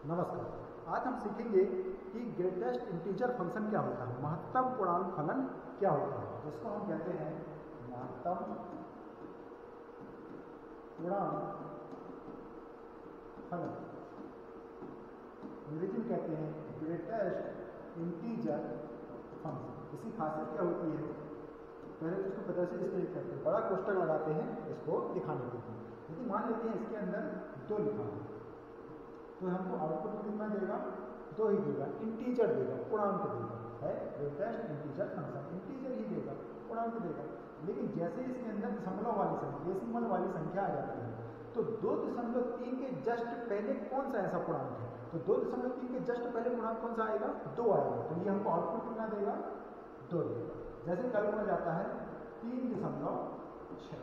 नमस्कार। आज हम सीखेंगे कि ग्रेटेस्ट इंटीजर फंक्शन क्या होता है, महत्तम पूर्णांक फलन क्या होता है, जिसको हम कहते हैं महत्तम पूर्णांक फलन। अंग्रेजी में कहते हैं ग्रेटेस्ट इंटीजर फंक्शन। इसकी खासियत क्या होती है, पहले तो इसको प्रदर्शित इसलिए कहते हैं, बड़ा कोष्टक लगाते हैं इसको दिखाने के लिए। यदि मान लेते हैं इसके अंदर 2 लिखा है तो हमको आउटपुट कितना देगा, 2 ही देगा, इंटीजर देगा, पूर्णांक देगा, है ग्रेटेस्ट इंटीजर फंक्शन, इंटीजर ही देगा, पूर्णांक देगा। लेकिन जैसे इसके अंदर दशमलव वाली संख्या, डेसिमल वाली संख्या आ जाती है तो 2.3 के जस्ट पहले कौन सा ऐसा पूर्णांक है, तो 2.3 के जस्ट पहले पूर्णांक कौन सा आएगा, 2 आएगा। तो ये हमको आउटपुट कितना देगा, 2 देगा। जैसे कल में जाता है 3.6,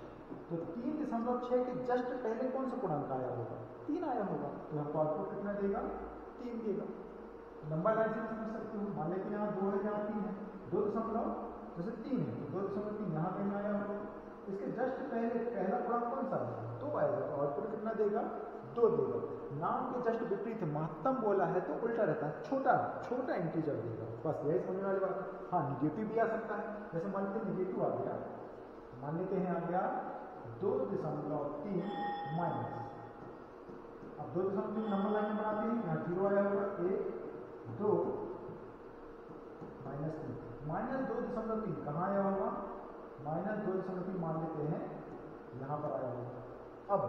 तो 3.6 के जस्ट पहले कौन सा पूर्णांक आया होगा, 3 आया होगा, तो हमको आउटपुट कितना देगा, 3 देगा। लंबा लाइन से समझ सकते हो, मान लेते हैं यहाँ 2 है, यहाँ 3 है, 2 दशमलव जैसे 3 है तो 2.3 यहाँ कहीं आया होगा, इसके जस्ट पहले पहला पूर्णांक कौन सा आएगा, 2 आएगा, तो आउटपुट कितना देगा, 2 देगा। नाम के जस्ट विपरीत महत्तम बोला है तो उल्टा रहता है, छोटा छोटा इंटीजर देगा, बस यही समझने वाली बात है। हाँ, निगेटिव भी आ सकता है, जैसे मान लेते हैं निगेटिव आ गया, मान लेते हैं आ गया 2.3 माइनस, अब 2.3 नंबर लाइन में बनाते हैं, यहाँ 0 आया होगा, 1 2 -3 -2.3 कहाँ आया होगा, -2.3 मान लेते हैं यहाँ पर आया होगा। अब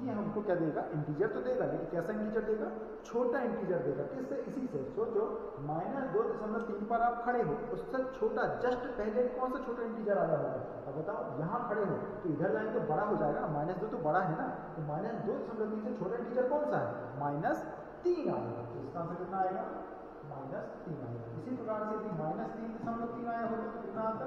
ये हमको क्या देगा, इंटीजर तो देगा, लेकिन कैसा इंटीजर देगा, छोटा इंटीजर देगा। किससे, इसी से। सोचो -2.3 पर आप खड़े हो, उससे छोटा जस्ट पहले कौन सा छोटा इंटीजर आया होगा, अब बताओ। यहाँ खड़े हो तो इधर लाइन तो बड़ा हो जाएगा ना, -2 तो बड़ा है ना, तो -2.3 से छोटा इंटीजर कौन सा है, -3 आएगा, तो इसका आंसर कितना आएगा, -3 आएगा। इसी प्रकार से यदि -3.3 आया होगा तो कितना आता,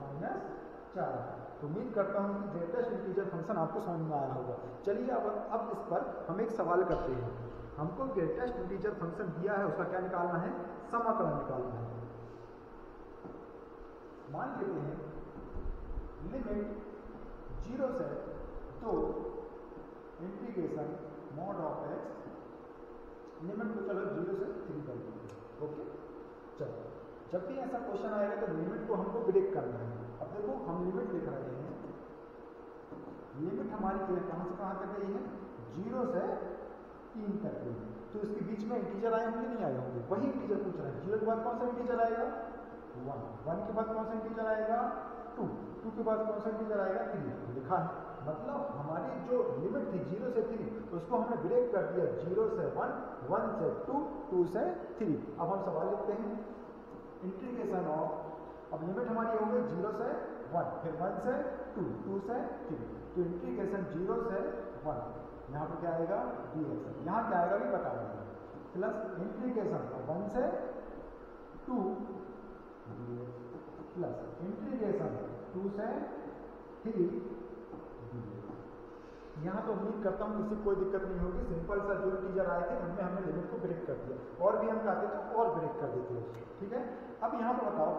-4। तो उम्मीद करता हूँ कि ग्रेटेस्ट इंटीजर फंक्शन आपको समझ में आया होगा। चलिए अब इस पर हम एक सवाल करते हैं। हमको ग्रेटेस्ट इंटीजर फंक्शन दिया है, उसका क्या निकालना है, समाकलन निकालना है। मान लेते हैं लिमिट 0 से 2 integration mod of x, limit को चलो 0 से 3 कर देंगे। ओके, चलो जब भी ऐसा क्वेश्चन आएगा तो लिमिट को हमको ब्रेक करना है। अब देखो हम लिमिट लिख रहे हैं, लिमिट हमारी कहाँ से कहाँ तक गई है, 0 से 3 तक गई, तो इसके बीच में इंटीजर आए होंगे, नहीं आए होंगे, वही इंटीजर पूछ रहे हैं। 0 के बाद कौन सा इंटीजर आएगा, 1, 1 के बाद कौन सा इंटीजर आएगा, 2, 2 के बाद कौन सा इंटीजर आएगा, 3 लिखा है। मतलब हमारी जो लिमिट थी 0 से 3, उसको हमने ब्रेक कर दिया, 0 से 1, 1 से 2, 2 से 3। अब हम सवाल लिखते हैं इंटीग्रेशन ऑफ, अब लिमिट हमारी हो गई 0 से 1, फिर 1 से 2, 2 से 3, तो इंटीग्रेशन 0 से 1, यहाँ पर क्या आएगा, dx, यहाँ क्या आएगा भी बता देंगे, प्लस इंटीग्रेशन 1 से 2 dx, प्लस इंटीग्रेशन 2 से 3 dx। यहाँ तो उम्मीद करता हूँ किसी कोई दिक्कत नहीं होगी, सिंपल सा जो इंटीजर आए थे उनमें हमने लिमिट को ब्रेक कर दिया, और भी हम चाहते तो और ब्रेक कर देते हैं। ठीक है, अब यहाँ पर बताओ,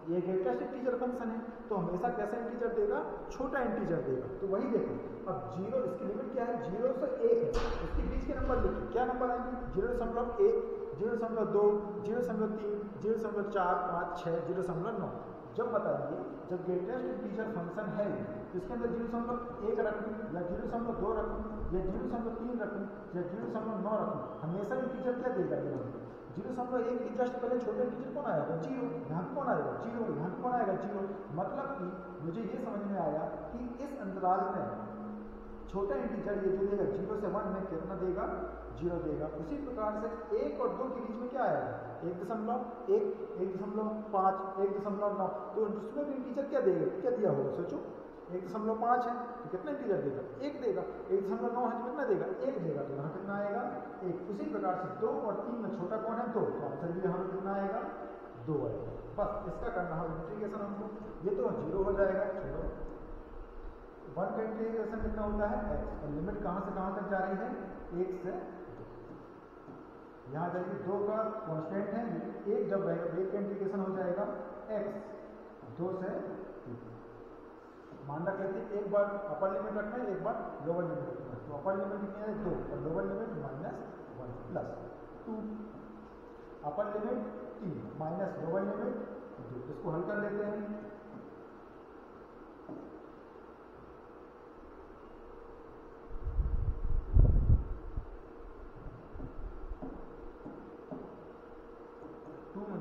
ये ग्रेटेस्ट इंटीजर फंक्शन है तो हमेशा कैसा इंटीजर देगा, छोटा इंटीजर देगा। तो वही देखो, अब 0, इसकी लिमिट क्या है, 0 से 1 है, इसके बीच के नंबर लिखिए, क्या नंबर आएंगे, 0.1, 0.2, 0.3, 0.4, 5, 6, 0.9। जब बताइए, जब ग्रेटेस्ट इंटीजर फंक्शन है तो इसके अंदर 0.1 रखूँ या 0.2 रखूँ या 0.3 रखूँ या 0.9 रखूँ, हमेशा इंटीजर क्या देगा, 0.1 के जस्ट पहले छोटे इंटीजर कौन आएगा, 0, यहाँ कौन आएगा, 0, यहाँ कौन आएगा, 0। मतलब कि मुझे ये समझ में आया कि इस अंतराल में छोटा इंटीजर ये जो देगा 0 से 1 में कितना देगा, 0 देगा। उसी प्रकार से 1 और 2 के बीच में क्या आएगा, 1.1, 1.5, 1.9, तो उसमें भी इंटीजर क्या देगा, क्या दिया होगा, सोचो 1.5 है तो कितना इंटीजर देगा, 1 देगा, 1.9 है तो कितना देगा, 1 देगा, तो यहाँ कितना आएगा, 1। उसी प्रकार से 2 और 3 में छोटा कौन है, 2, तो आंसर भी यहाँ कितना आएगा, 2 आएगा। बस इसका करना है इंटीग्रेशन हमको, ये तो 0 हो जाएगा, छोड़ो। 1 का इंटीग्रेशन कितना होता है, x, और लिमिट कहाँ से कहाँ तक जा रही है, 1 से 2, यहाँ जाएगी 2 का कांस्टेंट है, 1 जब रहेगा 1 का इंटीग्रेशन हो जाएगा x, 2 से 3। मान रख लेते हैं, एक बार अपर लिमिट रखना है, एक बार लोअर लिमिट रखना है, तो अपर लिमिट कितनी है, 2, और lower limit -1। Plus 2 upper limit 3 minus lower limit 2। इसको हल कर लेते हैं।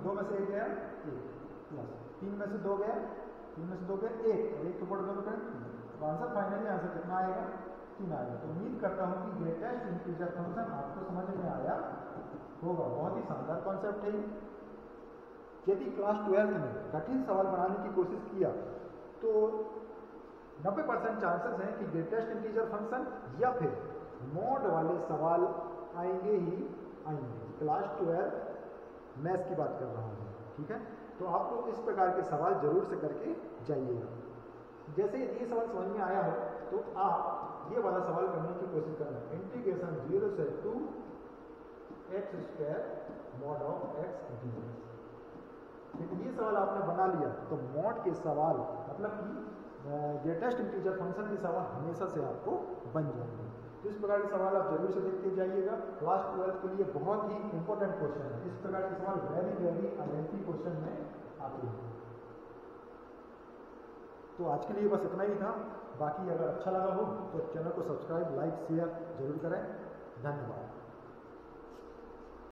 दो में से एक गया 1 प्लस 3 में से 2 गया 3 में से 2 गया 1 और 1 के ऊपर 2 करें। तो आंसर फाइनली आंसर कितना आएगा 3 आएगा। तो उम्मीद करता हूँ कि ग्रेटेस्ट इंटीजर फंक्शन आपको समझ में आया होगा। बहुत ही शानदार कॉन्सेप्ट है। यदि क्लास 12 में कठिन सवाल बनाने की कोशिश किया तो 90% चांसेस हैं कि ग्रेटेस्ट इंटीजर फंक्शन या फिर मॉड वाले सवाल आएंगे ही आएंगे। क्लास 12 मैथ्स की बात कर रहा हूँ, ठीक है। तो आप लोग इस प्रकार के सवाल जरूर से करके जाइएगा। जैसे ये सवाल समझ में आया हो तो आप ये वाला सवाल करने की कोशिश करना, इंटीग्रेशन 0 से 2 x square mod of x D. लेकिन ये सवाल आपने बना लिया तो मॉड के सवाल मतलब कि ग्रेटेस्ट इंटीजर फंक्शन के सवाल हमेशा से आपको बन जाएंगे। तो इस प्रकार के सवाल आप जरूर से देखते जाइएगा। क्लास 12 के लिए बहुत ही इंपॉर्टेंट क्वेश्चन है। इस प्रकार के सवाल वेरी वेरी आइडेंटिटी क्वेश्चन में आते हैं। तो आज के लिए बस इतना ही था। बाकी अगर अच्छा लगा हो तो चैनल को सब्सक्राइब, लाइक, शेयर जरूर करें। धन्यवाद।